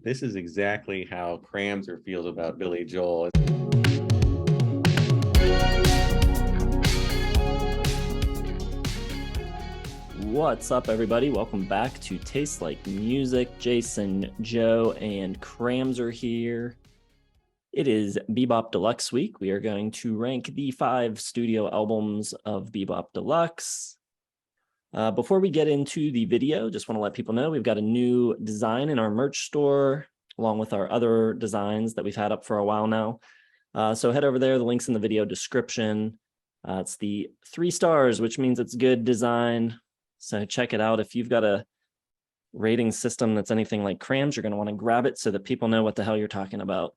This is exactly how Cramser feels about Billy Joel. What's up, everybody? Welcome back to Taste Like Music. Jason, Joe, and Cramser here. It is Be-Bop Deluxe week. We are going to rank the 5 studio albums of Be-Bop Deluxe. Before we get into the video, just want to let people know we've got a new design in our merch store, along with our other designs that we've had up for a while now. So head over there. The link's in the video description. It's the 3 stars, which means it's good design. So check it out. If you've got a rating system that's anything like Crams, you're going to want to grab it so that people know what the hell you're talking about.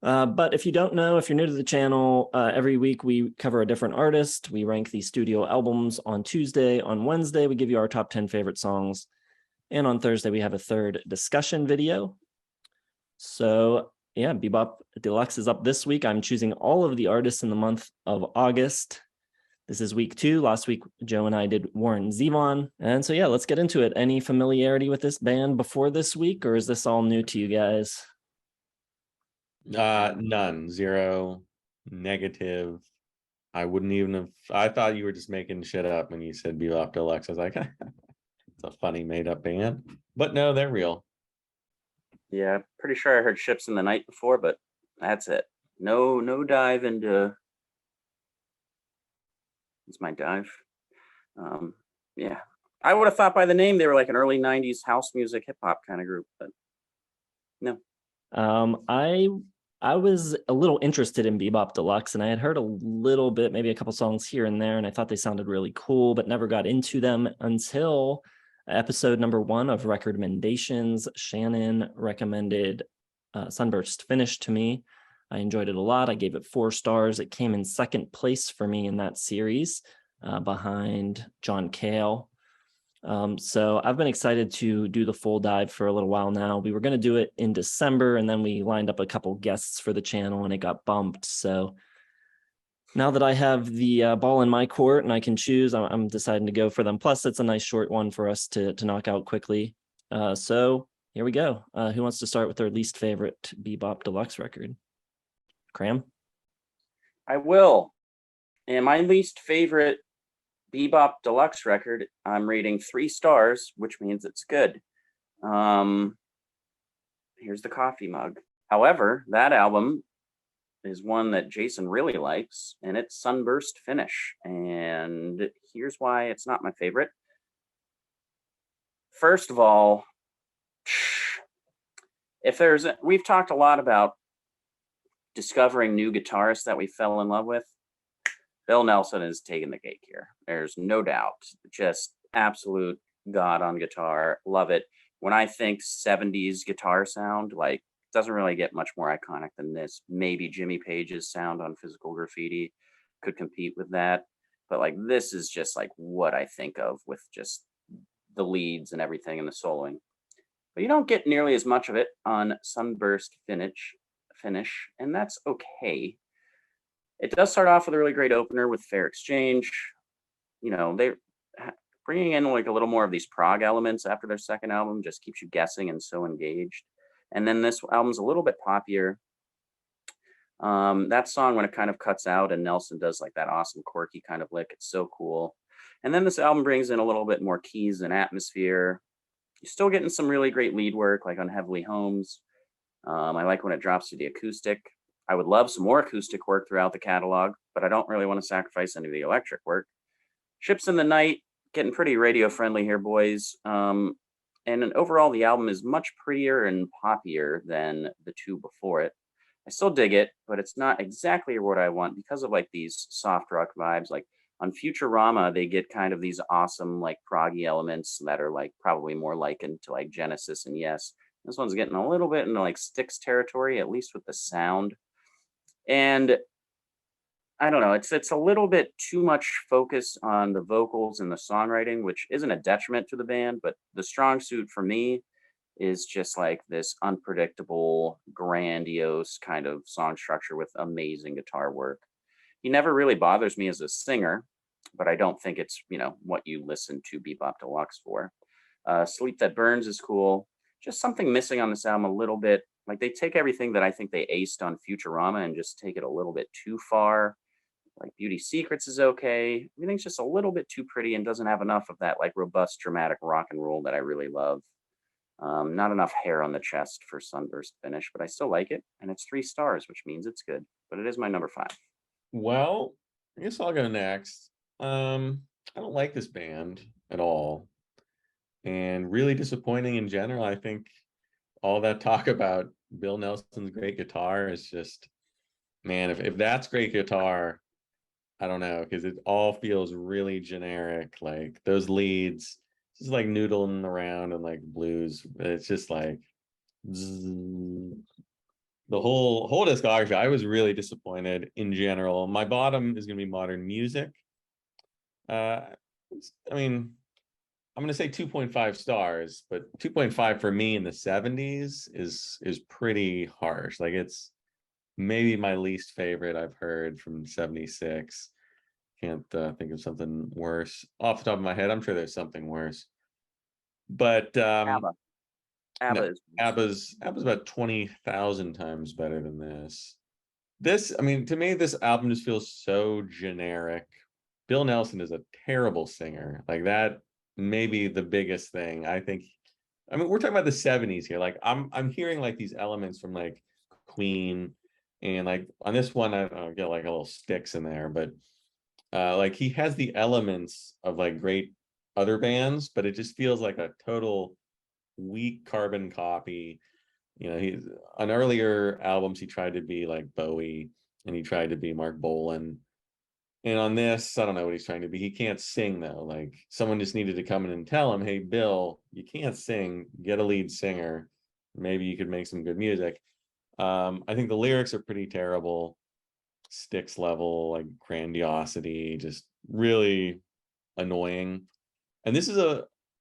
But if you don't know, if you're new to the channel, every week we cover a different artist. We rank the studio albums on Tuesday. On Wednesday, we give you our top 10 favorite songs. And on Thursday, we have a third discussion video. So yeah, Be-Bop Deluxe is up this week. I'm choosing all of the artists in the month of August. This is week 2. Last week, Joe and I did Warren Zevon. And so yeah, let's get into it. Any familiarity with this band before this week, or is this all new to you guys? None, zero, negative. I wouldn't even have. I thought you were just making shit up when you said Be-Bop Deluxe. I was like, it's a funny made-up band, but no, they're real. Yeah, pretty sure I heard Ships in the Night before, but that's it. No dive into. It's my dive. Yeah, I would have thought by the name they were like an early '90s house music, hip hop kind of group, but no. I was a little interested in Be-Bop Deluxe, and I had heard a little bit, maybe a couple songs here and there, and I thought they sounded really cool, but never got into them until episode number 1 of Recommendations. Shannon recommended Sunburst Finish to me. I enjoyed it a lot. I gave it 4 stars. It came in second place for me in that series, behind John Cale. So I've been excited to do the full dive for a little while now. We were going to do it in December, and then we lined up a couple guests for the channel and it got bumped. So now that I have the ball in my court and I can choose, I'm deciding to go for them. Plus, it's a nice short one for us to knock out quickly. So here we go. Who wants to start with their least favorite Be-Bop Deluxe record? Cram? I will. And my least favorite Be-Bop Deluxe record, I'm rating 3 stars, which means it's good. Here's the coffee mug. However, that album is one that Jason really likes, and it's Sunburst Finish. And here's why it's not my favorite. First of all, we've talked a lot about discovering new guitarists that we fell in love with. Bill Nelson is taking the cake here. There's no doubt. Just absolute god on guitar. Love it. When I think 70s guitar sound, like, doesn't really get much more iconic than this. Maybe Jimmy Page's sound on Physical Graffiti could compete with that. But like, this is just like what I think of with just the leads and everything and the soloing. But you don't get nearly as much of it on Sunburst Finish, and that's okay. It does start off with a really great opener with Fair Exchange. You know, they're bringing in like a little more of these prog elements after their second album just keeps you guessing and so engaged. And then this album's a little bit poppier. That song, when it kind of cuts out and Nelson does like that awesome quirky kind of lick, it's so cool. And then this album brings in a little bit more keys and atmosphere. You're still getting some really great lead work, like on Heavenly Homes. I like when it drops to the acoustic. I would love some more acoustic work throughout the catalog, but I don't really want to sacrifice any of the electric work. Ships in the Night, getting pretty radio friendly here, boys. And overall, the album is much prettier and poppier than the 2 before it. I still dig it, but it's not exactly what I want because of like these soft rock vibes. Like on Futurama, they get kind of these awesome like proggy elements that are like probably more likened to like Genesis and Yes. This one's getting a little bit into like Styx territory, at least with the sound. And I don't know, it's a little bit too much focus on the vocals and the songwriting, which isn't a detriment to the band, but the strong suit for me is just like this unpredictable, grandiose kind of song structure with amazing guitar work. He never really bothers me as a singer, but I don't think it's, what you listen to Be-Bop Deluxe for. Sleep That Burns is cool. just something missing on this album a little bit. Like they take everything that I think they aced on Futurama and just take it a little bit too far. Like Beauty Secrets is okay. Everything's just a little bit too pretty and doesn't have enough of that like robust, dramatic rock and roll that I really love. Not enough hair on the chest for Sunburst finish, but I still like it. And it's 3 stars, which means it's good. But it is my number 5. Well, I guess I'll go next. I don't like this band at all. And really disappointing in general. I think all that talk about Bill Nelson's great guitar is just, man, if that's great guitar, I don't know, because it all feels really generic. Like those leads, just like noodling around and like blues. It's just like zzz. The whole discography. I was really disappointed in general. My bottom is going to be modern music. I mean, I'm going to say 2.5 stars, but 2.5 for me in the 70s is pretty harsh. Like it's maybe my least favorite I've heard from 76. Can't think of something worse off the top of my head. I'm sure there's something worse. But ABBA. ABBA no, is ABBA's about 20,000 times better than this. This, I mean, to me, this album just feels so generic. Bill Nelson is a terrible singer. Like that may be the biggest thing. I think, I mean, we're talking about the 70s here. Like I'm hearing like these elements from like Queen, and like on this one, I don't know, get like a little sticks in there, but like he has the elements of like great other bands, but it just feels like a total weak carbon copy. You know, he's on earlier albums he tried to be like Bowie, and he tried to be Mark Bolan. And on this, I don't know what he's trying to be. He can't sing though. Like someone just needed to come in and tell him, "Hey, Bill, you can't sing. Get a lead singer. Maybe you could make some good music." I think the lyrics are pretty terrible. Sticks level, like grandiosity, just really annoying. And this is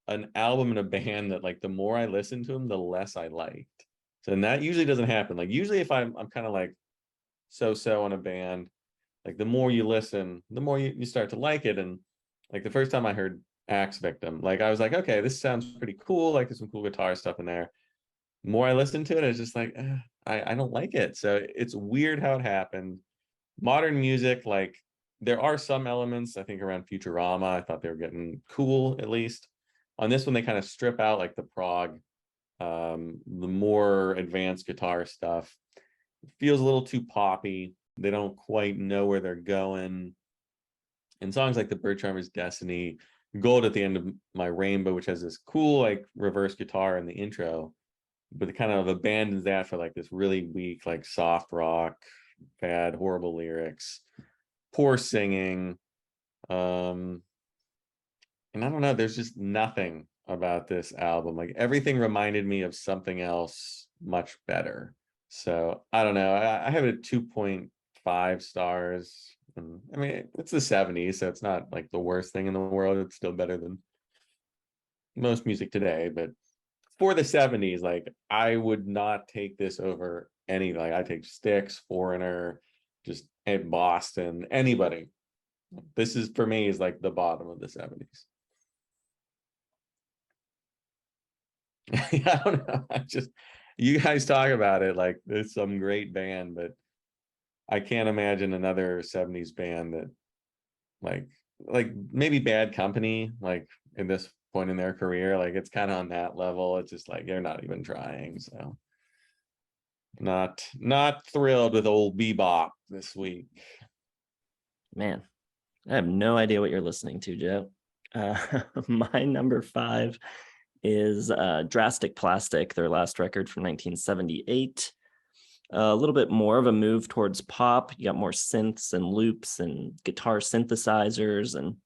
an album and a band that like the more I listen to them, the less I liked. So and that usually doesn't happen. Like usually if I'm kind of like so on a band, like the more you listen, the more you start to like it. And like the first time I heard Axe Victim, like I was like, okay, this sounds pretty cool. Like there's some cool guitar stuff in there. The more I listened to it, it's just like, I don't like it. So it's weird how it happened. Modern music, like there are some elements, I think around Futurama, I thought they were getting cool at least. On this one, they kind of strip out like the prog, the more advanced guitar stuff. It feels a little too poppy. They don't quite know where they're going. And songs like The Bird Charmer's Destiny, Gold at the End of My Rainbow, which has this cool like reverse guitar in the intro, but it kind of abandons that for like this really weak, like soft rock, bad, horrible lyrics, poor singing. And I don't know, there's just nothing about this album. Like everything reminded me of something else much better. So I don't know. I have it at 2.5 stars. And, I mean, it's the 70s, so it's not like the worst thing in the world. It's still better than most music today. But for the 70s, like I would not take this over any, like I take Styx, Foreigner, just Boston, anybody. This is for me is like the bottom of the 70s. I don't know. I just, you guys talk about it like it's some great band, but I can't imagine another 70s band that like maybe Bad Company, like in this point in their career, like it's kind of on that level. It's just like they're not even trying. So not thrilled with old Be-Bop this week. Man, I have no idea what you're listening to, Joe. My number 5 is Drastic Plastic, their last record from 1978. A little bit more of a move towards pop. You got more synths and loops and guitar synthesizers, and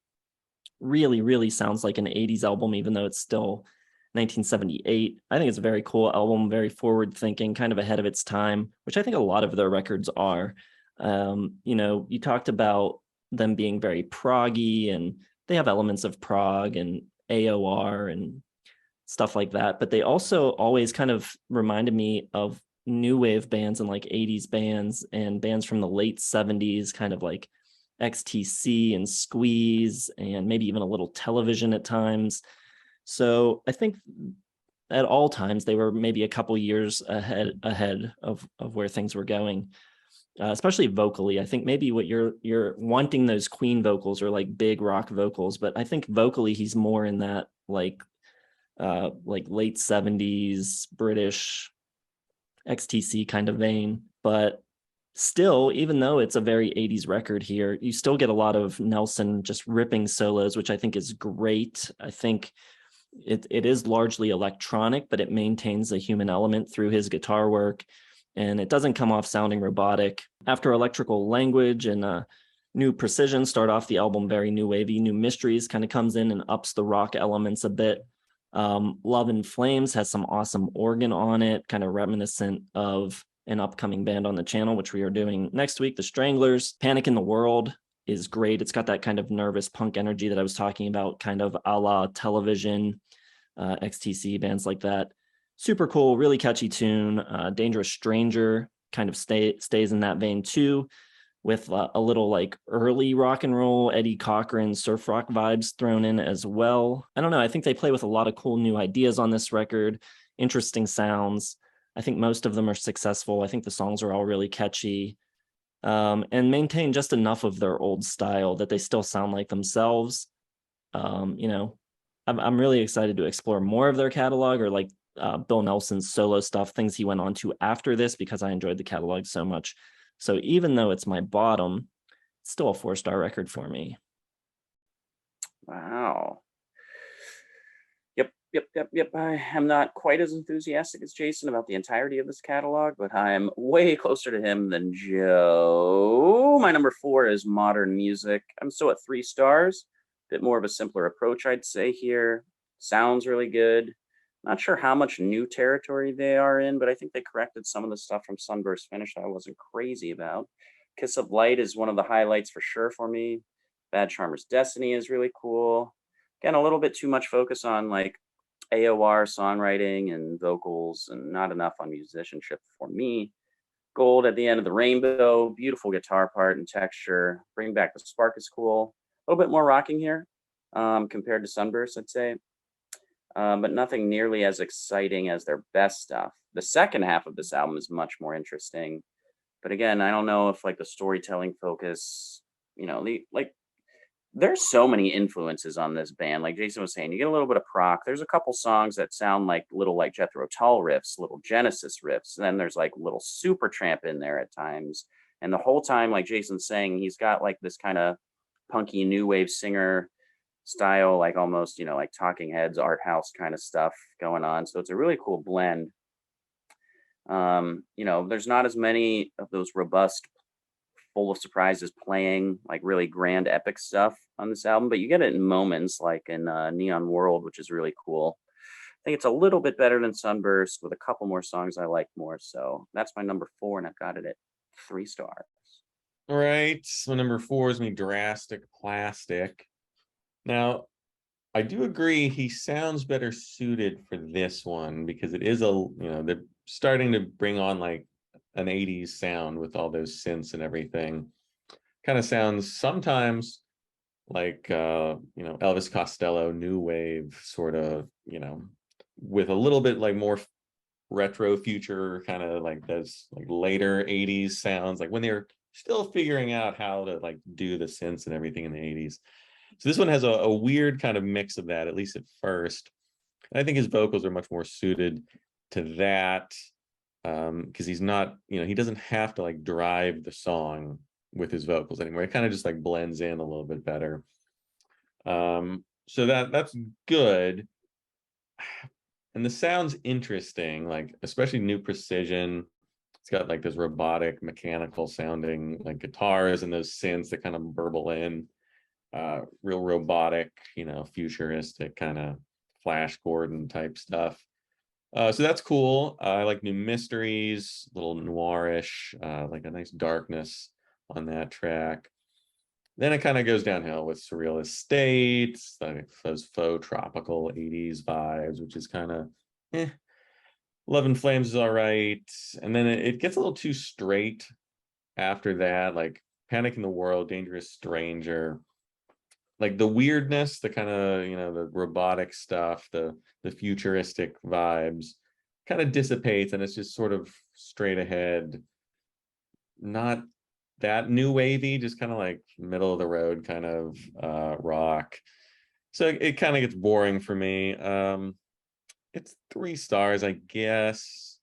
really sounds like an 80s album, even though it's still 1978. I think it's a very cool album, very forward thinking, kind of ahead of its time, which I think a lot of their records are. You know, you talked about them being very proggy, and they have elements of prog and AOR and stuff like that, but they also always kind of reminded me of new wave bands and like 80s bands and bands from the late 70s, kind of like XTC and Squeeze, and maybe even a little Television at times. So I think at all times they were maybe a couple years ahead of where things were going, especially vocally. I think maybe what you're wanting those Queen vocals or like big rock vocals, but I think vocally he's more in that like late 70s British XTC kind of vein. But still, even though it's a very 80s record here, you still get a lot of Nelson just ripping solos, which I think is great. I think it is largely electronic, but it maintains a human element through his guitar work, and it doesn't come off sounding robotic. After Electrical Language and New Precision start off the album very new wavy, New Mysteries kind of comes in and ups the rock elements a bit. Love in Flames has some awesome organ on it, kind of reminiscent of an upcoming band on the channel, which we are doing next week, the Stranglers. Panic in the World is great. It's got that kind of nervous punk energy that I was talking about, kind of a la Television, XTC, bands like that. Super cool, really catchy tune. Dangerous Stranger kind of stays in that vein too, with a little like early rock and roll Eddie Cochran surf rock vibes thrown in as well. I don't know, I think they play with a lot of cool new ideas on this record, interesting sounds. I think most of them are successful. I think the songs are all really catchy, and maintain just enough of their old style that they still sound like themselves. I'm really excited to explore more of their catalog, or like Bill Nelson's solo stuff, things he went on to after this, because I enjoyed the catalog so much. So even though it's my bottom, it's still a 4-star record for me. Wow. Yep. I am not quite as enthusiastic as Jason about the entirety of this catalog, but I'm way closer to him than Joe. My number 4 is Modern Music. I'm still at 3 stars. Bit more of a simpler approach, I'd say here. Sounds really good. Not sure how much new territory they are in, but I think they corrected some of the stuff from Sunburst Finish that I wasn't crazy about. Kiss of Light is one of the highlights for sure for me. Bad Charmer's Destiny is really cool. Again, a little bit too much focus on like AOR songwriting and vocals and not enough on musicianship for me. Gold at the End of the Rainbow, beautiful guitar part and texture. Bring Back the Spark is cool. A little bit more rocking here compared to Sunburst, I'd say. But nothing nearly as exciting as their best stuff. The second half of this album is much more interesting. But again, I don't know if like the storytelling focus, there's so many influences on this band. Like Jason was saying, you get a little bit of prog. There's a couple songs that sound like little like Jethro Tull riffs, little Genesis riffs. And then there's like little Supertramp in there at times. And the whole time, like Jason's saying, he's got like this kind of punky new wave singer style, like almost, like Talking Heads, art house kind of stuff going on. So it's a really cool blend. There's not as many of those robust, full of surprises playing like really grand epic stuff on this album, but you get it in moments like in Neon World, which is really cool. I think it's a little bit better than Sunburst with a couple more songs I like more. So that's my number 4, and I've got it at 3 stars. All right, so number 4 is me, Drastic Plastic. Now, I do agree he sounds better suited for this one, because it is they're starting to bring on like an 80s sound with all those synths and everything. Kind of sounds sometimes like Elvis Costello new wave sort of, with a little bit like more retro future, kind of like those like later 80s sounds, like when they're still figuring out how to like do the synths and everything in the 80s. So this one has a weird kind of mix of that, at least at first. And I think his vocals are much more suited to that, because he's not, he doesn't have to like drive the song with his vocals anymore. It kind of just like blends in a little bit better. So that's good. And the sound's interesting, like especially New Precision. It's got like this robotic, mechanical sounding like guitars and those synths that kind of burble in. Real robotic, futuristic kind of Flash Gordon type stuff. So that's cool. I like New Mysteries, a little noirish, like a nice darkness on that track. Then it kind of goes downhill with Surrealist States, like those faux tropical 80s vibes, which is kind of Love in Flames is all right. And then it gets a little too straight after that, like Panic in the World, Dangerous Stranger. like the weirdness, the kind of, the robotic stuff, the futuristic vibes kind of dissipates, and it's just sort of straight ahead, not that new wavy, just kind of like middle of the road kind of rock. So it kind of gets boring for me. It's 3 stars, I guess.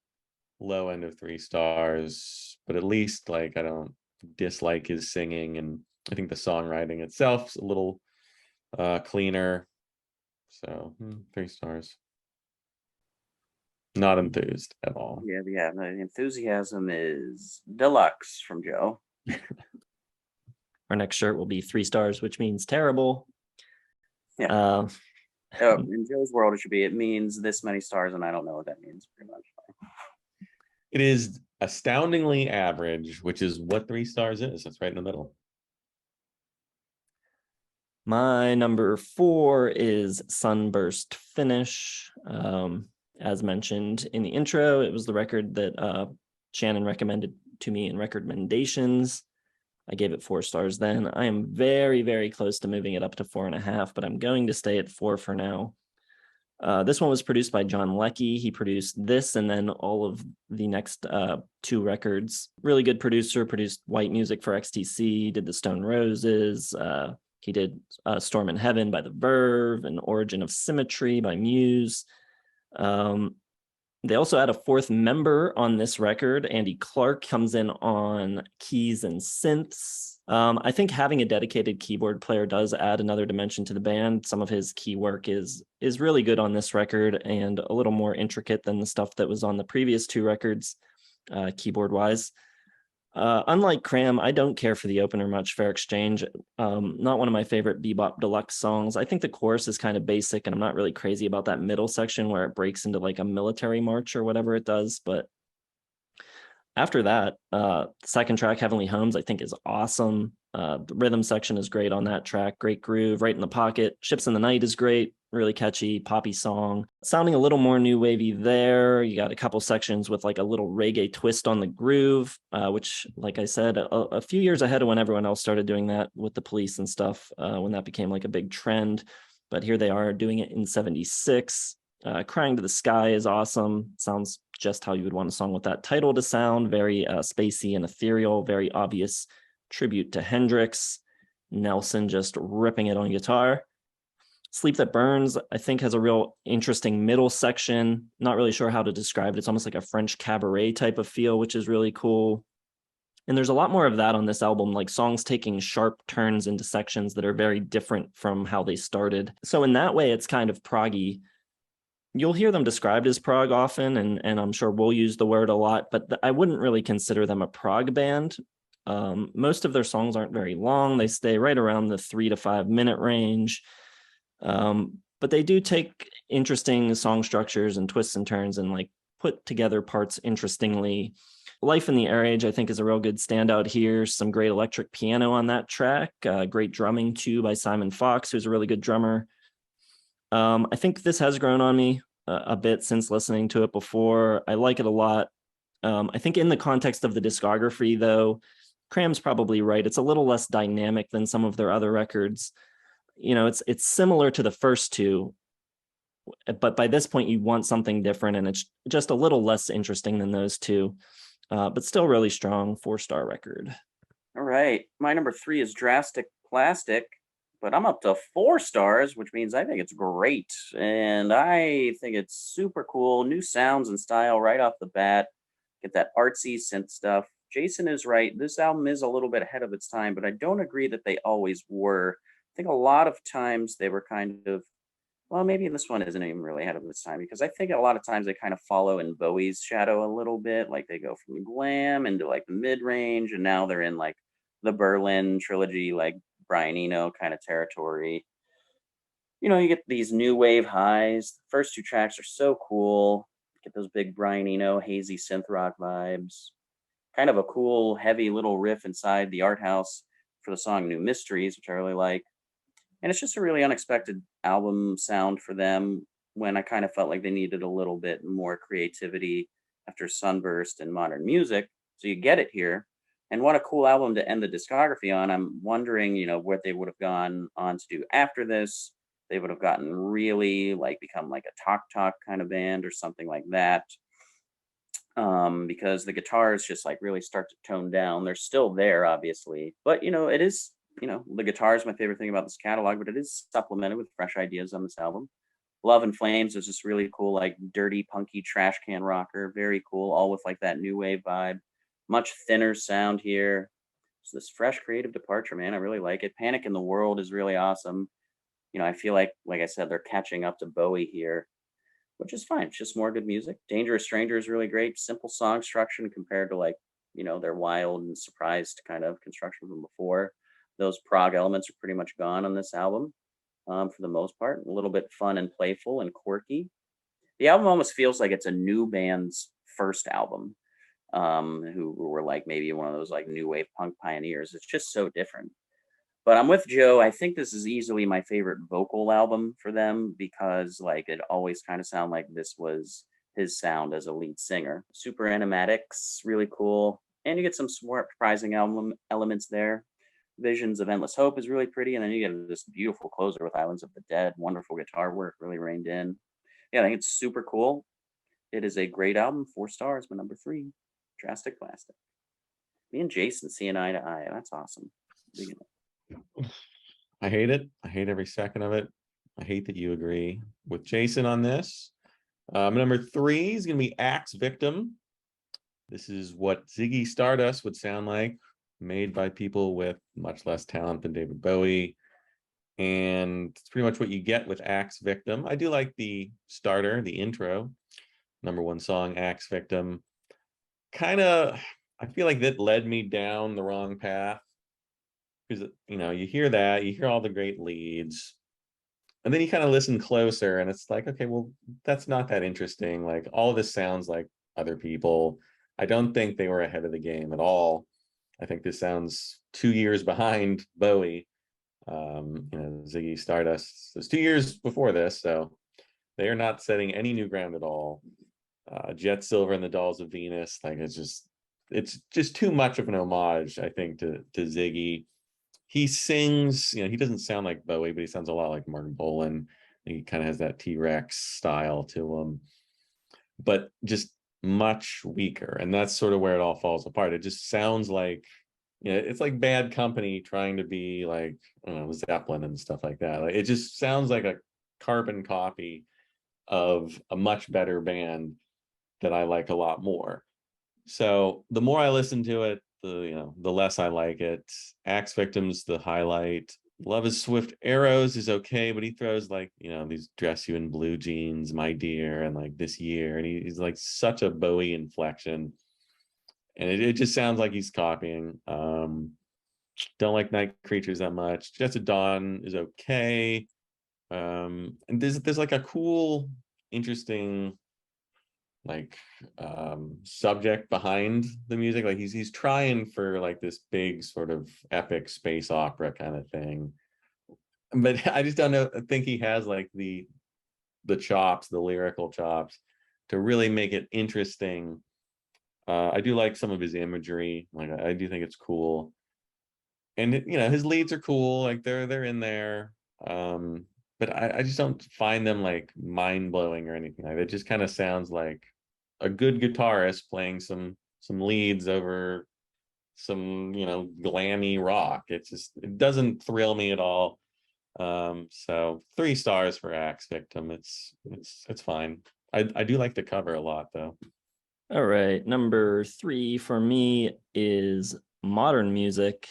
Low end of 3 stars, but at least like I don't dislike his singing, and I think the songwriting itself's a little cleaner. So 3 stars. Not enthused at all. Yeah. The enthusiasm is deluxe from Joe. Our next shirt will be 3 stars, which means terrible. Yeah. In Joe's world, it means this many stars, and I don't know what that means pretty much. It is astoundingly average, which is what 3 stars is. That's right in the middle. My number 4 is Sunburst Finish. As mentioned in the intro, it was the record that Shannon recommended to me in recommendations. I gave it 4 stars then. I am very, very close to moving it up to 4.5, but I'm going to stay at 4 for now. This one was produced by John Leckie. He produced this and then all of the next 2 records. Really good producer, produced White Music for XTC, did the Stone Roses. He did Storm in Heaven by The Verve and Origin of Symmetry by Muse. They also had a 4th member on this record. Andy Clark comes in on keys and synths. I think having a dedicated keyboard player does add another dimension to the band. Some of his key work is really good on this record and a little more intricate than the stuff that was on the previous 2 records, keyboard-wise. Unlike Cram, I don't care for the opener much, Fair Exchange. Not one of my favorite Be-Bop Deluxe songs. I think the chorus is kind of basic, and I'm not really crazy about that middle section where it breaks into like a military march or whatever it does. But after that, the second track, Heavenly Homes, I think is awesome. The rhythm section is great on that track. Great groove, right in the pocket. Ships in the Night is great. Really catchy, poppy song. Sounding a little more new wavy there. You got a couple sections with like a little reggae twist on the groove, which, like I said, a few years ahead of when everyone else started doing that with the Police and stuff, when that became like a big trend. But here they are doing it in 76. Crying to the Sky is awesome. Sounds just how you would want a song with that title to sound. Very spacey and ethereal, very obvious tribute to Hendrix. Nelson just ripping it on guitar. Sleep That Burns, I think, has a real interesting middle section. Not really sure how to describe it. It's almost like a French cabaret type of feel, which is really cool. And there's a lot more of that on this album, like songs taking sharp turns into sections that are very different from how they started. So in that way, it's kind of proggy. You'll hear them described as prog often, and I'm sure we'll use the word a lot, but I wouldn't really consider them a prog band. Most of their songs aren't very long. They stay right around the 3 to 5 minute range. But they do take interesting song structures and twists and turns and like put together parts interestingly. Life in the Air Age, I think, is a real good standout here. Some great electric piano on that track. Great drumming too by Simon Fox, who's a really good drummer. I think this has grown on me a bit since listening to it before. I like it a lot. I think in the context of the discography, though, Cram's probably right. It's a little less dynamic than some of their other records. You know, it's similar to the first 2, but by this point you want something different, and it's just a little less interesting than those 2, but still really strong 4-star record. All right, my number 3 is Drastic Plastic, but I'm up to 4 stars, which means I think it's great, and I think it's super cool. New sounds and style right off the bat. Get that artsy synth stuff. Jason is right. This album is a little bit ahead of its time, but I don't agree that they always were. I think a lot of times they were kind of, well, maybe this one isn't even really ahead of its time, because I think a lot of times they kind of follow in Bowie's shadow a little bit. Like they go from glam into like the mid range, and now they're in like the Berlin trilogy, like Brian Eno kind of territory. You know, you get these new wave highs. The first 2 tracks are so cool. Get those big Brian Eno hazy synth rock vibes. Kind of a cool, heavy little riff inside the art house for the song New Mysteries, which I really like. And it's just a really unexpected album sound for them, when I kind of felt like they needed a little bit more creativity after Sunburst and Modern Music. So you get it here. And what a cool album to end the discography on. I'm wondering, what they would have gone on to do after this. They would have gotten really like become like a talk kind of band or something like that. Because the guitars just like really start to tone down. They're still there, obviously, but it is, the guitar is my favorite thing about this catalog, but it is supplemented with fresh ideas on this album. Love and Flames is just really cool, like dirty, punky trash can rocker. Very cool, all with like that new wave vibe. Much thinner sound here. So this fresh creative departure, man, I really like it. Panic in the World is really awesome. I feel like I said, they're catching up to Bowie here, which is fine. It's just more good music. Dangerous Stranger is really great. Simple song structure compared to like, their wild and surprised kind of construction from before. Those prog elements are pretty much gone on this album. For the most part, a little bit fun and playful and quirky. The album almost feels like it's a new band's first album, who were like maybe one of those like new wave punk pioneers. It's just so different. But I'm with Joe. I think this is easily my favorite vocal album for them because like it always kind of sounded like this was his sound as a lead singer. Super animatics, really cool. And you get some surprising elements there. Visions of Endless Hope is really pretty, and then you get this beautiful closer with Islands of the Dead. Wonderful guitar work, really reined in. Yeah, I think it's super cool. It is a great album. 4 stars, my number 3. Drastic Plastic. Me and Jason seeing eye to eye. That's awesome. I hate it. I hate every second of it. I hate that you agree with Jason on this. Number 3 is going to be Axe Victim. This is what Ziggy Stardust would sound like, made by people with much less talent than David Bowie. And it's pretty much what you get with Axe Victim. I do like the starter, the intro, number 1 song, Axe Victim. I feel like that led me down the wrong path. Because, you hear that, you hear all the great leads, and then you kind of listen closer and it's like, okay, well, that's not that interesting. Like all of this sounds like other people. I don't think they were ahead of the game at all. I think this sounds 2 years behind Bowie. Ziggy Stardust is 2 years before this, so they are not setting any new ground at all. Jet Silver and the Dolls of Venus, like it's just too much of an homage, I think, to Ziggy. He sings, he doesn't sound like Bowie, but he sounds a lot like Mark Bolan. He kind of has that T-Rex style to him, but just much weaker. And that's sort of where it all falls apart. It just sounds like, it's like Bad Company trying to be like, Zeppelin and stuff like that. Like, it just sounds like a carbon copy of a much better band that I like a lot more. So the more I listen to it, the less I like it. Axe Victim's the highlight. Love Is Swift Arrows is okay, but he throws like, these Dress You in Blue Jeans, My Dear, and like This Year, and he's like such a Bowie inflection, and it just sounds like he's copying. Don't like Night Creatures that much. Jets at Dawn is okay, and there's like a cool, interesting like subject behind the music. Like he's trying for like this big sort of epic space opera kind of thing, but I just don't know. I think he has like the chops, the lyrical chops, to really make it interesting. I do like some of his imagery. Like I do think it's cool, and his leads are cool. Like they're in there. But I just don't find them like mind-blowing or anything. Like it just kind of sounds like a good guitarist playing some leads over some glammy rock. It doesn't thrill me at all. So 3 stars for Axe Victim. It's fine. I do like the cover a lot though. All right, number 3 for me is Modern Music.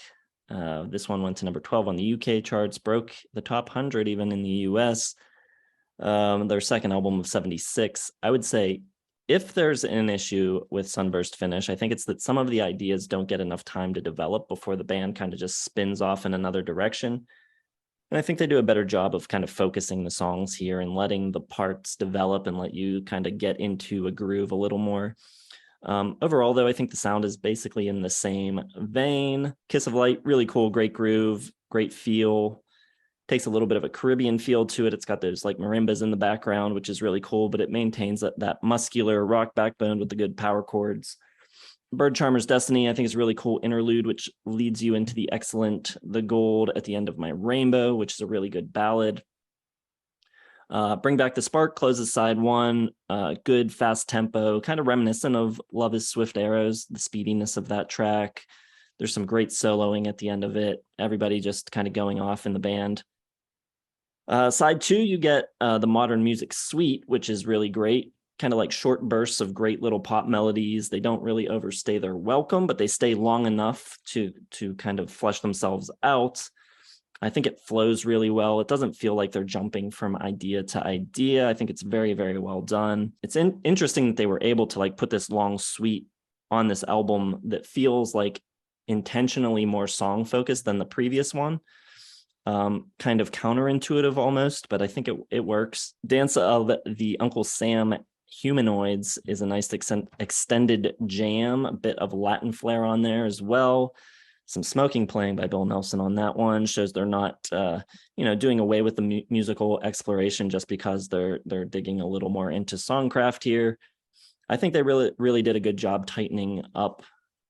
This one went to number 12 on the UK charts, broke the top 100 even in the US. Their second album of 76. I would say if there's an issue with Sunburst Finish, I think it's that some of the ideas don't get enough time to develop before the band kind of just spins off in another direction. And I think they do a better job of kind of focusing the songs here and letting the parts develop and let you kind of get into a groove a little more. Overall, though, I think the sound is basically in the same vein. Kiss of Light, really cool, great groove, great feel. Takes a little bit of a Caribbean feel to it. It's got those like marimbas in the background, which is really cool, but it maintains that muscular rock backbone with the good power chords. Bird Charmer's Destiny, I think, is a really cool interlude, which leads you into the excellent The Gold at the End of My Rainbow, which is a really good ballad. Bring Back the Spark closes side one. Good fast tempo, kind of reminiscent of Love is Swift Arrows, the speediness of that track. There's some great soloing at the end of it. Everybody just kind of going off in the band. Side two, you get the Modern Music Suite, which is really great. Kind of like short bursts of great little pop melodies. They don't really overstay their welcome, but they stay long enough to kind of flesh themselves out. I think it flows really well. It doesn't feel like they're jumping from idea to idea. I think it's very, very well done. It's interesting that they were able to like put this long suite on this album that feels like intentionally more song focused than the previous one. Kind of counterintuitive almost, but I think it works. Dance of the Uncle Sam Humanoids is a nice extended jam, a bit of Latin flair on there as well. Some smoking playing by Bill Nelson on that one shows they're not, doing away with the musical exploration just because they're digging a little more into songcraft here. I think they really did a good job tightening up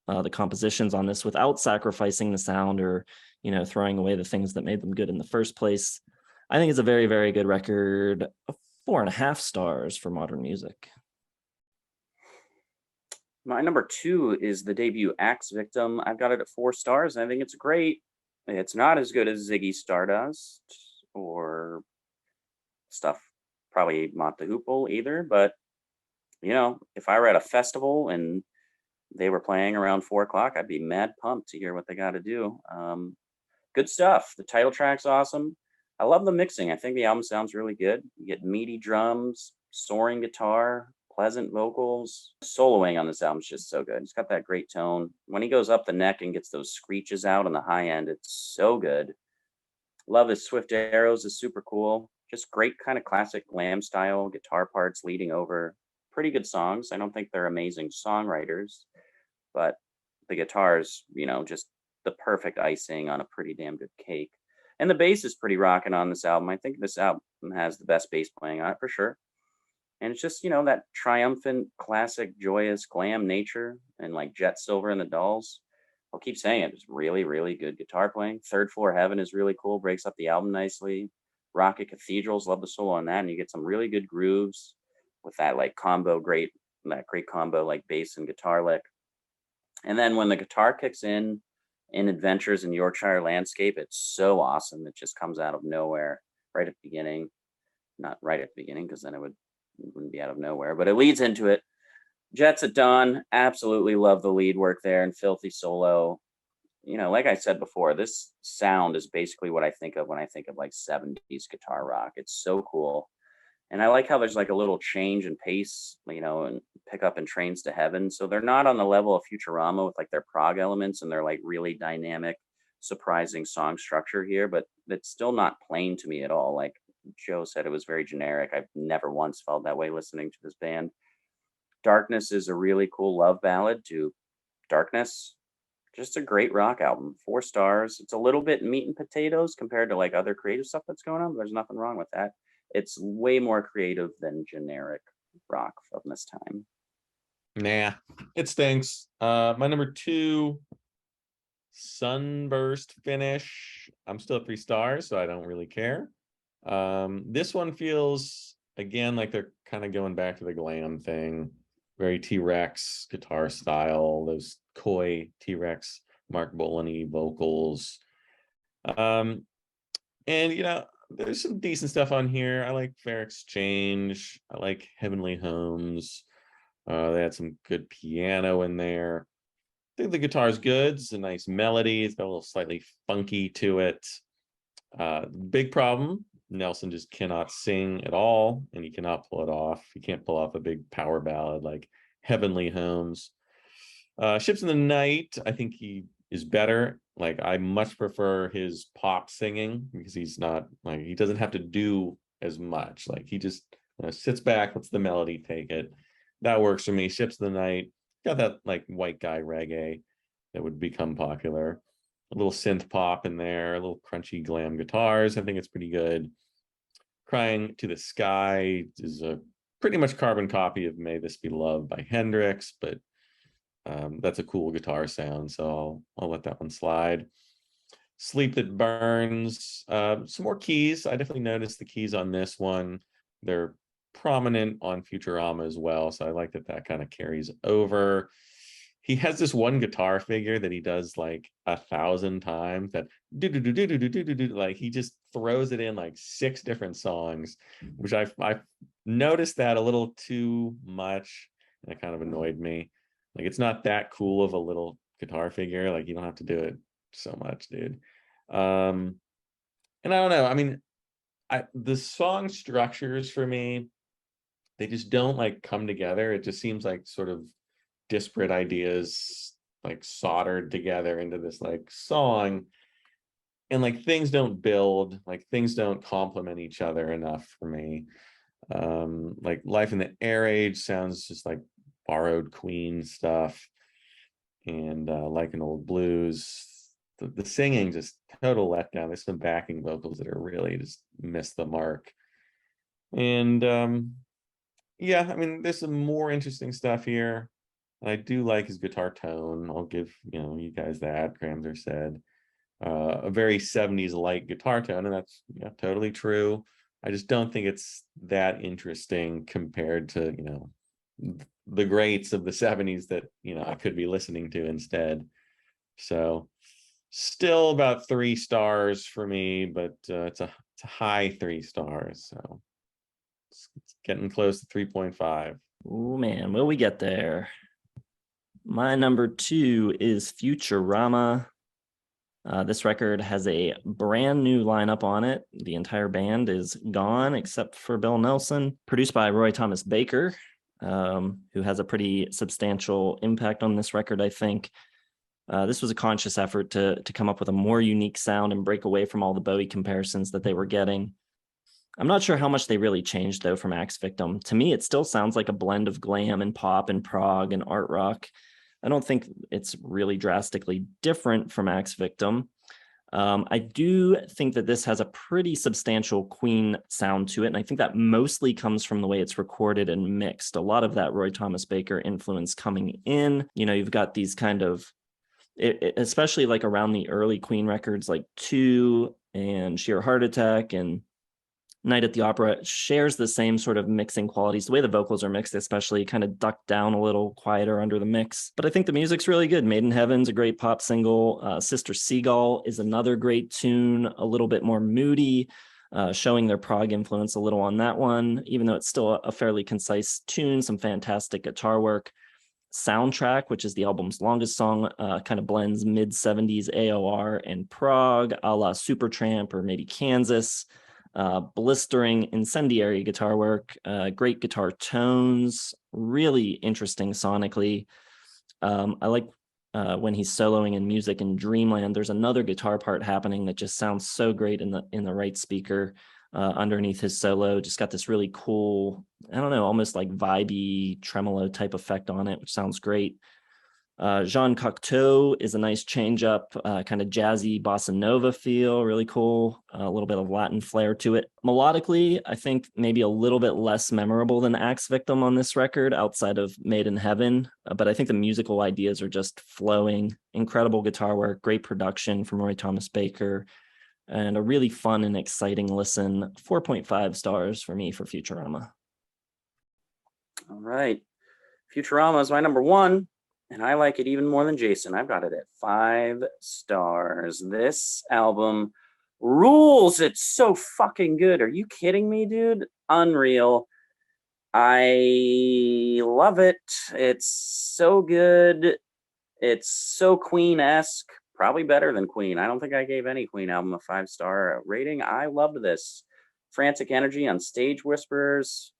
the compositions on this without sacrificing the sound or, throwing away the things that made them good in the first place. I think it's a very, very good record. 4.5 stars for Modern Music. My number 2 is the debut Axe Victim. I've got it at 4 stars. I think it's great. It's not as good as Ziggy Stardust or stuff, probably Mott the Hoople either. But, if I were at a festival and they were playing around 4 o'clock, I'd be mad pumped to hear what they got to do. Good stuff. The title track's awesome. I love the mixing. I think the album sounds really good. You get meaty drums, soaring guitar, pleasant vocals. Soloing on this album is just so good. It's got that great tone. When he goes up the neck and gets those screeches out on the high end, it's so good. Love his Swift Arrows is super cool. Just great kind of classic glam style guitar parts leading over. Pretty good songs. I don't think they're amazing songwriters, but the guitars, just the perfect icing on a pretty damn good cake. And the bass is pretty rocking on this album. I think this album has the best bass playing on it for sure. And it's just, that triumphant, classic, joyous, glam nature and like Jet Silver and the Dolls. I'll keep saying it. It's really, really good guitar playing. Third Floor Heaven is really cool. Breaks up the album nicely. Rocket Cathedrals, love the solo on that. And you get some really good grooves with that like great combo like bass and guitar lick. And then when the guitar kicks in Adventures in Yorkshire Landscape, it's so awesome. It just comes out of nowhere right at the beginning. Not right at the beginning, because then it wouldn't be out of nowhere, but it leads into it. Jets at Dawn, absolutely love the lead work there, and Filthy solo. Like I said before, this sound is basically what I think of when I think of like 70s guitar rock. It's so cool. And I like how there's like a little change in pace, and pick up in Trains to Heaven. So they're not on the level of Futurama with like their prog elements and their like really dynamic, surprising song structure here, but it's still not plain to me at all. Like Joe said, it was very generic. I've never once felt that way listening to this band. Darkness is a really cool love ballad to Darkness. Just a great rock album. 4 stars. It's a little bit meat and potatoes compared to like other creative stuff that's going on, but there's nothing wrong with that. It's way more creative than generic rock from this time. Nah, it stinks. My number 2, Sunburst Finish. I'm still at 3 stars, so I don't really care. This one feels again like they're kind of going back to the glam thing. Very T-Rex guitar style, those coy T-Rex Mark Bolaney vocals. And there's some decent stuff on here. I like Fair Exchange. I like Heavenly Homes. They had some good piano in there. I think the guitar is good. It's a nice melody. It's got a little slightly funky to it. Big problem, Nelson just cannot sing at all, and he cannot pull it off. He can't pull off a big power ballad like Heavenly Homes. Ships in the Night, I think he is better. Like, I much prefer his pop singing because he's not like, he doesn't have to do as much. Like, he just sits back, lets the melody take it. That works for me. Ships in the Night got that like white guy reggae that would become popular. A little synth pop in there, a little crunchy glam guitars. I think it's pretty good. Crying to the Sky is a pretty much carbon copy of May This Be Love by Hendrix, but That's a cool guitar sound, so I'll let that one slide. Sleep That Burns, some more keys. I definitely noticed the keys on this one. They're prominent on Futurama as well, so I like that that kind of carries over. He has this one guitar figure that he does like 1,000 times, that do do do do do do do do, like he just throws it in like 6 different songs, which I noticed that a little too much, and it kind of annoyed me. Like, it's not that cool of a little guitar figure. Like, you don't have to do it so much, dude. And I don't know. I mean, the song structures for me, they just don't like come together. It just seems like sort of disparate ideas like soldered together into this like song, and like things don't build, like things don't complement each other enough for me. Like Life in the Air Age sounds just like borrowed Queen stuff, and Like an Old Blues, the singing just total letdown. There's some backing vocals that are really just miss the mark. And yeah, I mean, there's some more interesting stuff here. And I do like his guitar tone. I'll give, you guys that. Cramser said a very 70s light guitar tone, and that's totally true. I just don't think it's that interesting compared to, the greats of the 70s that, I could be listening to instead. So still about 3 stars for me, but it's a high 3 stars. So it's getting close to 3.5. Oh man, will we get there? My number 2 is Futurama. This record has a brand new lineup on it. The entire band is gone except for Bill Nelson. Produced by Roy Thomas Baker, who has a pretty substantial impact on this record, I think. This was a conscious effort to come up with a more unique sound and break away from all the Bowie comparisons that they were getting. I'm not sure how much they really changed, though, from Axe Victim. To me, it still sounds like a blend of glam and pop and prog and art rock. I don't think it's really drastically different from Axe Victim. I do think that this has a pretty substantial Queen sound to it, and I think that mostly comes from the way it's recorded and mixed. A lot of that Roy Thomas Baker influence coming in. You've got these kind of, especially like around the early Queen records, like 2 and Sheer Heart Attack and Night at the Opera, shares the same sort of mixing qualities. The way the vocals are mixed, especially, kind of ducked down a little, quieter under the mix. But I think the music's really good. Made in Heaven's a great pop single. Sister Seagull is another great tune, a little bit more moody, showing their prog influence a little on that one, even though it's still a fairly concise tune, some fantastic guitar work. Soundtrack, which is the album's longest song, kind of blends mid-70s AOR and prog, a la Supertramp or maybe Kansas. Blistering, incendiary guitar work, great guitar tones, really interesting sonically. I like when he's soloing in music in Dreamland. There's another guitar part happening that just sounds so great in the right speaker underneath his solo. Just got this really cool, I don't know, almost like vibey tremolo type effect on it, which sounds great. Jean Cocteau is a nice change up, kind of jazzy bossa nova feel, really cool, a little bit of Latin flair to it. Melodically, I think maybe a little bit less memorable than Axe Victim on this record outside of Made in Heaven, but I think the musical ideas are just flowing. Incredible guitar work, great production from Roy Thomas Baker, and a really fun and exciting listen. 4.5 stars for me for Futurama. All right. Futurama is my number 1. And I like it even more than Jason. I've got it at 5 stars. This album rules. It's so fucking good. Are you kidding me, dude? Unreal. I love it. It's so good. It's so Queen-esque. Probably better than Queen. I don't think I gave any Queen album a 5-star rating. I loved this. Frantic energy on Stage Whisperers.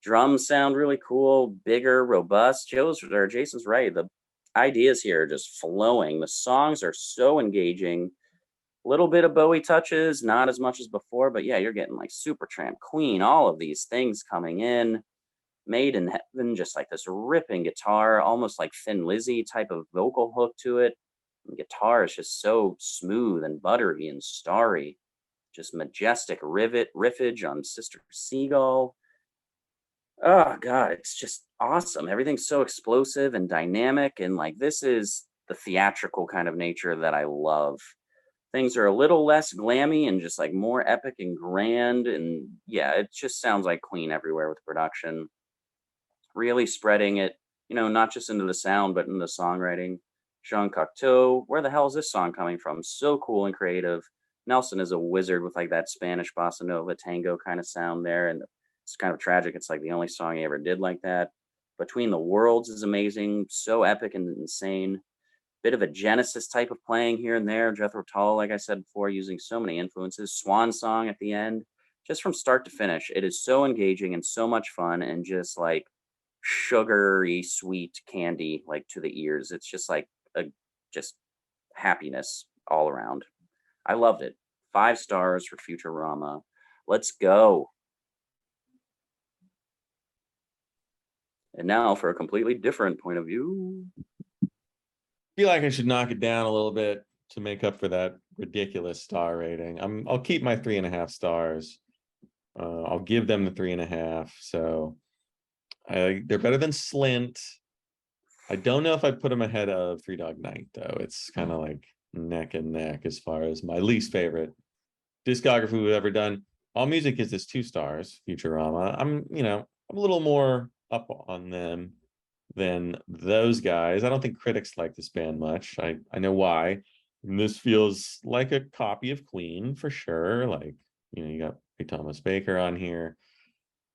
Drums sound really cool, bigger, robust. Jason's right. The ideas here are just flowing. The songs are so engaging. A little bit of Bowie touches, not as much as before, but yeah, you're getting like Supertramp, Queen, all of these things coming in. Made in Heaven, just like this ripping guitar, almost like Thin Lizzy type of vocal hook to it. The guitar is just so smooth and buttery and starry. Just majestic riffage on Sister Seagull. Oh God, it's just awesome. Everything's so explosive and dynamic, and like this is the theatrical kind of nature that I love. Things are a little less glammy and just like more epic and grand, and yeah, it just sounds like Queen everywhere with production. Really spreading it, not just into the sound, but in the songwriting. Jean Cocteau, where the hell is this song coming from? So cool and creative. Nelson is a wizard with like that Spanish bossa nova tango kind of sound there. And it's kind of tragic. It's like the only song he ever did like that. Between the Worlds is amazing. So epic and insane. Bit of a Genesis type of playing here and there. Jethro Tull, like I said before, using so many influences. Swan Song at the end. Just from start to finish, it is so engaging and so much fun and just like sugary sweet candy like to the ears. It's just like a just happiness all around. I loved it. 5 stars for Futurama. Let's go. And now for a completely different point of view. Feel like I should knock it down a little bit to make up for that ridiculous star rating. I'll keep my 3.5 stars. I'll give them the 3.5. So they're better than Slint. I don't know if I put them ahead of Three Dog Night though. It's kind of like neck and neck as far as my least favorite discography we've ever done. All Music is this 2 stars. Futurama. I'm a little more up on them than those guys. I don't think critics like this band much. I know why. And this feels like a copy of Queen for sure. Like, you got Thomas Baker on here,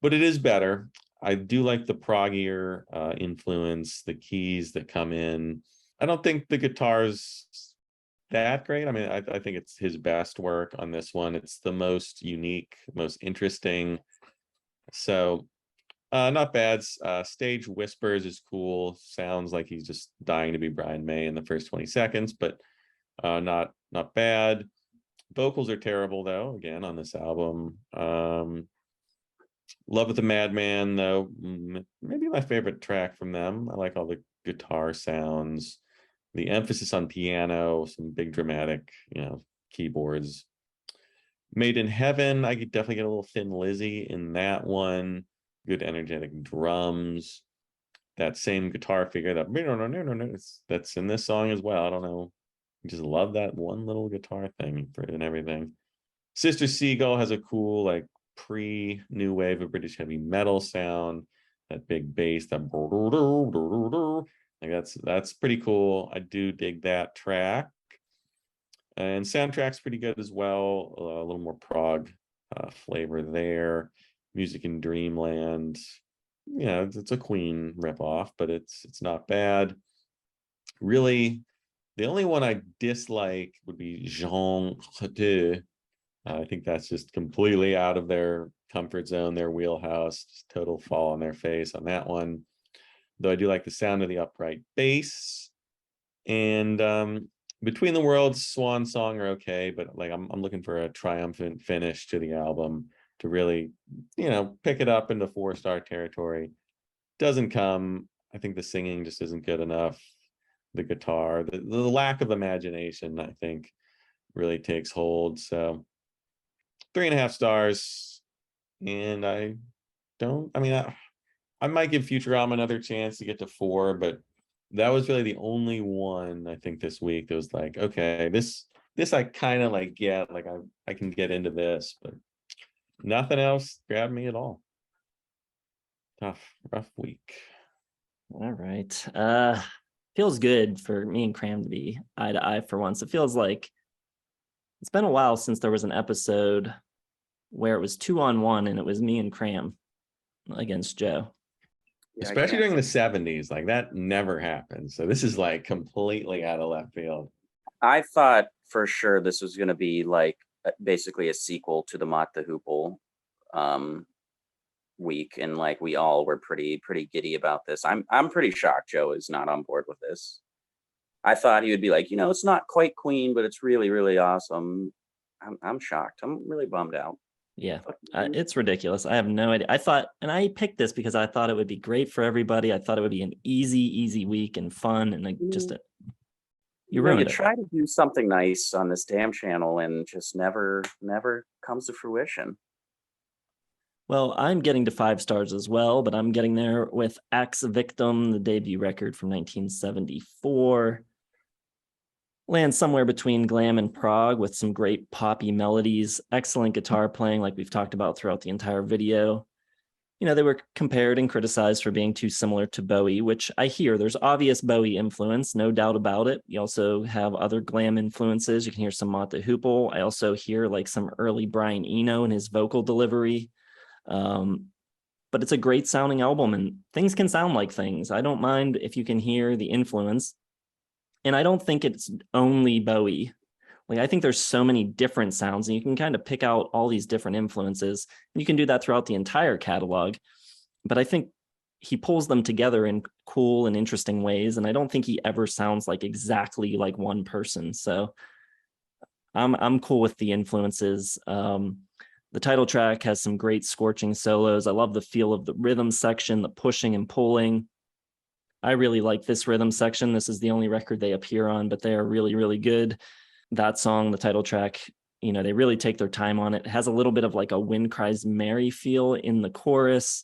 but it is better. I do like the proggier influence, the keys that come in. I don't think the guitar's that great. I mean, I think it's his best work on this one. It's the most unique, most interesting. So not bad. Stage Whispers is cool. Sounds like he's just dying to be Brian May in the first 20 seconds, but not bad. Vocals are terrible though, again, on this album. Love with the Madman though, maybe my favorite track from them. I like all the guitar sounds, the emphasis on piano, some big dramatic, keyboards. Made in Heaven, I could definitely get a little Thin Lizzy in that one. Good energetic drums. That same guitar figure that's in this song as well. I don't know. I just love that one little guitar thing and everything. Sister Seagull has a cool like pre-new wave of British heavy metal sound. That big bass, like that's pretty cool. I do dig that track. And soundtrack's pretty good as well. A little more prog flavor there. Music in Dreamland. It's a Queen ripoff, but it's not bad. Really, the only one I dislike would be Jean Chatterton-Dew. I think that's just completely out of their comfort zone, their wheelhouse. Just total fall on their face on that one. Though I do like the sound of the upright bass. And Between the Worlds, Swan Song are okay, but like I'm looking for a triumphant finish to the album to really, pick it up into 4-star territory. Doesn't come. I think the singing just isn't good enough. The guitar, the lack of imagination, I think, really takes hold. So 3.5 stars. And I might give Futurama another chance to get to 4, but that was really the only one I think this week that was like, okay, this I kind of like get, like I can get into this, but nothing else grabbed me at all. Rough week. All right. Feels good for me and Cram to be eye to eye for once. It feels like it's been a while since there was an episode where it was 2-on-1 and it was me and Cram against Joe. Yeah, Especially during the 70s, like that never happened. So this is like completely out of left field. I thought for sure this was going to be like basically a sequel to the Mott the Hoople week, and like we all were pretty giddy about this. I'm pretty shocked Joe is not on board with this. I thought he would be like, it's not quite Queen, but it's really, really awesome. I'm shocked. I'm really bummed out. Yeah, it's ridiculous. I have no idea. I thought, and I picked this because I thought it would be great for everybody. I thought it would be an easy week and fun, and you ruined it. Try to do something nice on this damn channel and just never comes to fruition. Well, I'm getting to 5 stars as well, but I'm getting there with Axe Victim, the debut record from 1974. Lands somewhere between glam and prog with some great poppy melodies, excellent guitar playing like we've talked about throughout the entire video. You know, they were compared and criticized for being too similar to Bowie, which I hear there's obvious Bowie influence, no doubt about it. You also have other glam influences. You can hear some Mott the Hoople. I also hear like some early Brian Eno in his vocal delivery. But it's a great sounding album and things can sound like things. I don't mind if you can hear the influence. And I don't think it's only Bowie. Like, I think there's so many different sounds and you can kind of pick out all these different influences. And you can do that throughout the entire catalog. But I think he pulls them together in cool and interesting ways. And I don't think he ever sounds like exactly like one person. So I'm cool with the influences. The title track has some great scorching solos. I love the feel of the rhythm section, the pushing and pulling. I really like this rhythm section. This is the only record they appear on, but they are really, really good. That song, the title track, you know, they really take their time on it. It has a little bit of like a Wind Cries Mary feel in the chorus.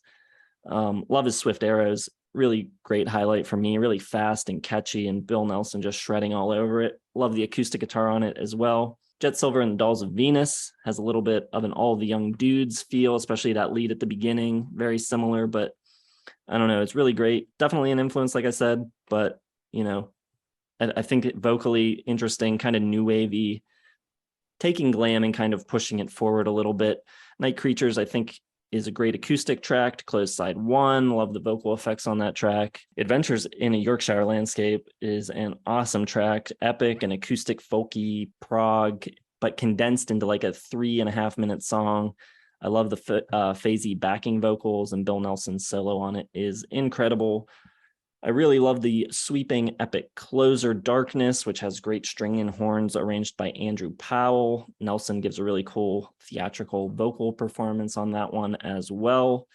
Love Is Swift Arrows, really great highlight for me, really fast and catchy, and Bill Nelson just shredding all over it. Love the acoustic guitar on it as well. Jet Silver and the Dolls of Venus has a little bit of an All the Young Dudes feel, especially that lead at the beginning. Very similar, but I don't know. It's really great. Definitely an influence, like I said, but, you know, I think it vocally interesting, kind of new wavy, taking glam and kind of pushing it forward a little bit. Night Creatures, I think, is a great acoustic track to close side 1. Love the vocal effects on that track. Adventures in a Yorkshire Landscape is an awesome track, epic and acoustic folky prog, but condensed into like a 3.5-minute song. I love the phasey backing vocals, and Bill Nelson's solo on it is incredible. I really love the sweeping epic closer Darkness, which has great string and horns arranged by Andrew Powell. Nelson gives a really cool theatrical vocal performance on that one as well.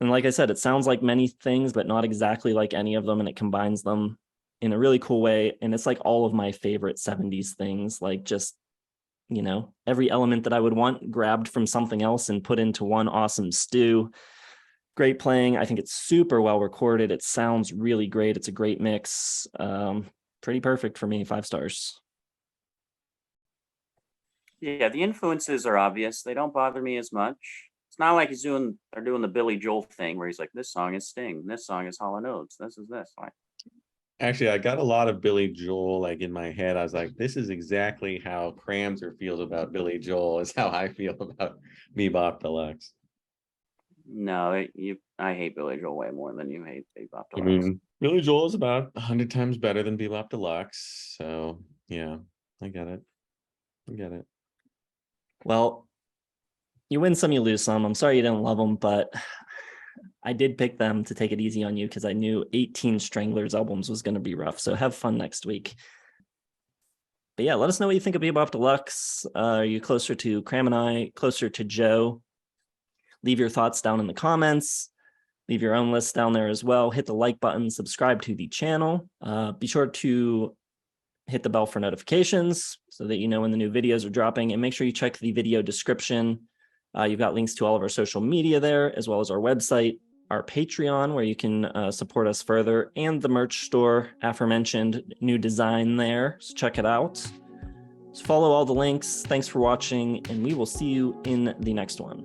And like I said, it sounds like many things, but not exactly like any of them. And it combines them in a really cool way. And it's like all of my favorite 70s things, like just, you know, every element that I would want grabbed from something else and put into one awesome stew. Great playing. I think it's super well recorded. It sounds really great. It's a great mix. Pretty perfect for me. 5 stars. Yeah, the influences are obvious. They don't bother me as much. It's not like they're doing the Billy Joel thing where he's like, this song is Sting, this song is Hall & Oates, this is this. Like, Actually, I got a lot of Billy Joel like in my head. I was like, this is exactly how Cramser feels about Billy Joel is how I feel about Be-Bop Deluxe. no, I hate Billy Joel way more than you hate Bebop Deluxe. I mean, Billy Joel is about 100 times better than Be-Bop Deluxe. So yeah, I get it. I get it. Well, you win some, you lose some. I'm sorry you didn't love them, but I did pick them to take it easy on you because I knew 18 Stranglers albums was going to be rough. So have fun next week. But yeah, let us know what you think of Be-Bop Deluxe. Are you closer to Cram and I, closer to Joe? Leave your thoughts down in the comments. Leave your own list down there as well. Hit the like button, subscribe to the channel. Be sure to hit the bell for notifications so that you know when the new videos are dropping, and make sure you check the video description. You've got links to all of our social media there, as well as our website, our Patreon, where you can support us further, and the merch store, aforementioned new design there. So check it out. So follow all the links. Thanks for watching, and we will see you in the next one.